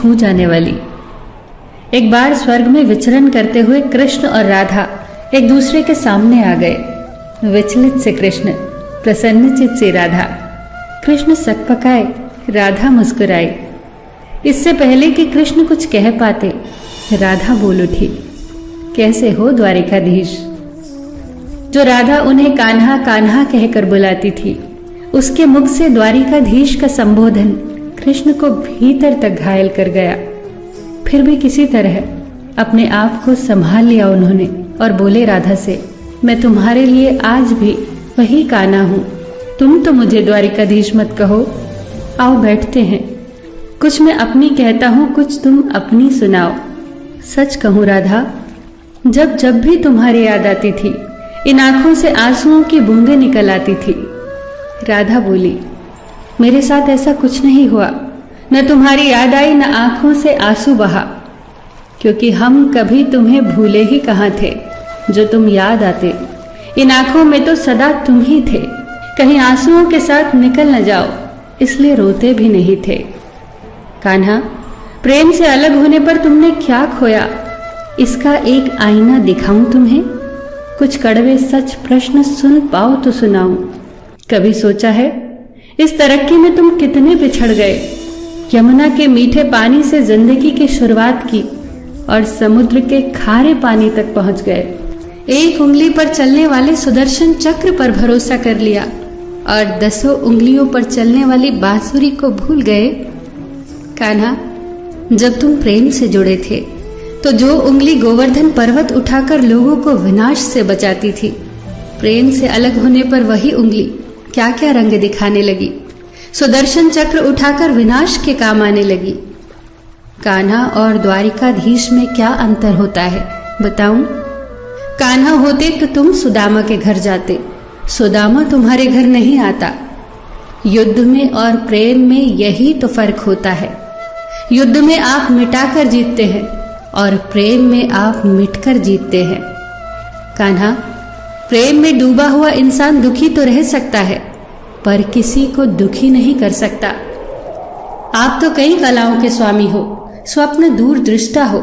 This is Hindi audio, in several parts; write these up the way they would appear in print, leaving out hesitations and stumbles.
छू जाने वाली। एक बार स्वर्ग में विचरण करते हुए कृष्ण और राधा एक दूसरे के सामने आ गए। विचलित से कृष्ण, प्रसन्नचित से राधा। कृष्ण सकपकाए, राधा मुस्कुराई। इससे पहले कि कृष्ण कुछ कह पाते, राधा बोल उठी, कैसे हो द्वारिकाधीश। जो राधा उन्हें कान्हा कान्हा कहकर बुलाती थी, उसके मुख से द्वारिकाधीश का संबोधन कृष्ण को भीतर तक घायल कर गया। फिर भी किसी तरह अपने आप को संभाल लिया उन्होंने और बोले राधा से, मैं तुम्हारे लिए आज भी वही कान्हा हूं। तुम तो मुझे द्वारिकाधीश मत कहो। आओ बैठते हैं। कुछ मैं अपनी कहता हूं, कुछ तुम अपनी सुनाओ। सच कहूं राधा, जब जब भी तुम्हारी याद आती थी, इन आंखों से आंसुओं की बूंदें निकल आती थी। राधा बोली, मेरे साथ ऐसा कुछ नहीं हुआ। न तुम्हारी याद आई, न आंखों से आंसू बहा, क्योंकि हम कभी तुम्हें भूले ही कहाँ थे। जो तुम याद आते, इन आंखों में तो सदा तुम ही थे। कहीं आंसुओं के साथ निकल न जाओ, इसलिए रोते भी नहीं थे। कान्हा, प्रेम से अलग होने पर तुमने क्या खोया, इसका एक आईना दिखाऊं तुम्हें। कुछ कड़वे सच प्रश्न सुन पाओ तो सुनाऊं। कभी सोचा है इस तरक्की में तुम कितने बिछड़ गए। यमुना के मीठे पानी से जिंदगी की शुरुआत की और समुद्र के खारे पानी तक पहुंच गए। एक उंगली पर चलने वाले सुदर्शन चक्र पर भरोसा कर लिया और 10 उंगलियों पर चलने वाली बांसुरी को भूल गए। कान्हा, जब तुम प्रेम से जुड़े थे तो जो उंगली गोवर्धन पर्वत उठाकर लोगों को विनाश से बचाती थी, प्रेम से अलग होने पर वही उंगली क्या क्या रंग दिखाने लगी। सुदर्शन चक्र उठाकर विनाश के काम आने लगी। कान्हा और द्वारिकाधीश में क्या अंतर होता है बताऊं? कान्हा होते तो तुम सुदामा के घर जाते, सुदामा तुम्हारे घर नहीं आता। युद्ध में और प्रेम में यही तो फर्क होता है। युद्ध में आप मिटाकर जीतते हैं और प्रेम में आप मिटकर जीतते हैं। कान्हा, प्रेम में डूबा हुआ इंसान दुखी तो रह सकता है, पर किसी को दुखी नहीं कर सकता। आप तो कई कलाओं के स्वामी हो, स्वप्न दूरदृष्टा हो,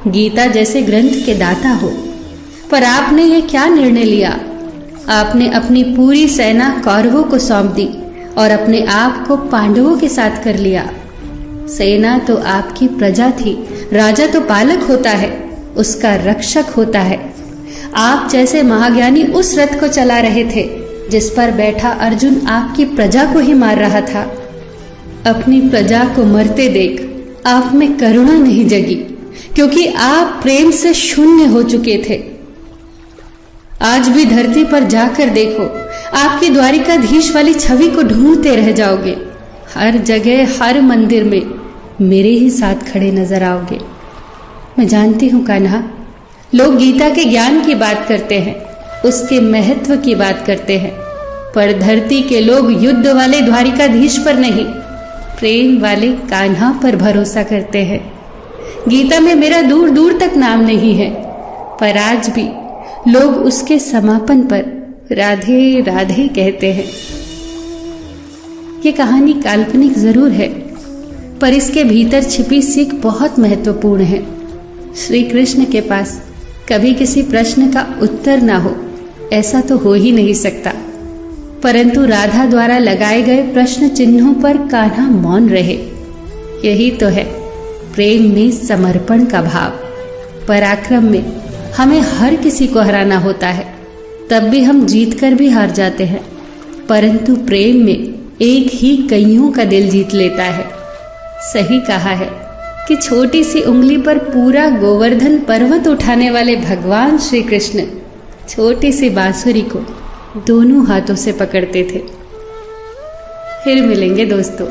गीता जैसे ग्रंथ के दाता हो, पर आपने ये क्या निर्णय लिया? आपने अपनी पूरी सेना कौरवों को सौंप दी और अपने आप को पांडवों के साथ कर लिया। सेना तो आपकी प्रजा थी, राजा तो पालक होता है, उसका रक्षक होता है। आप जैसे महाज्ञानी उस रथ को चला रहे थे जिस पर बैठा अर्जुन आपकी प्रजा को ही मार रहा था। अपनी प्रजा को मरते देख आप में करुणा नहीं जगी, क्योंकि आप प्रेम से शून्य हो चुके थे। आज भी धरती पर जाकर देखो, आपकी द्वारिकाधीश वाली छवि को ढूंढते रह जाओगे। हर जगह, हर मंदिर में मेरे ही साथ खड़े नजर आओगे। मैं जानती हूं कान्हा, लोग गीता के ज्ञान की बात करते हैं, उसके महत्व की बात करते हैं, पर धरती के लोग युद्ध वाले द्वारिकाधीश पर नहीं, प्रेम वाले कान्हा पर भरोसा करते हैं। गीता में मेरा दूर दूर तक नाम नहीं है, पर आज भी लोग उसके समापन पर राधे राधे कहते हैं। ये कहानी काल्पनिक जरूर है, पर इसके भीतर छिपी सीख बहुत महत्वपूर्ण है। श्री कृष्ण के पास कभी किसी प्रश्न का उत्तर ना हो, ऐसा तो हो ही नहीं सकता, परंतु राधा द्वारा लगाए गए प्रश्न चिन्हों पर कान्हा मौन रहे। यही तो है प्रेम में समर्पण का भाव। पराक्रम में हमें हर किसी को हराना होता है, तब भी हम जीतकर भी हार जाते हैं, परंतु प्रेम में एक ही कईयों का दिल जीत लेता है। सही कहा है कि छोटी सी उंगली पर पूरा गोवर्धन पर्वत उठाने वाले भगवान श्री कृष्ण छोटी सी बांसुरी को दोनों हाथों से पकड़ते थे। फिर मिलेंगे दोस्तों।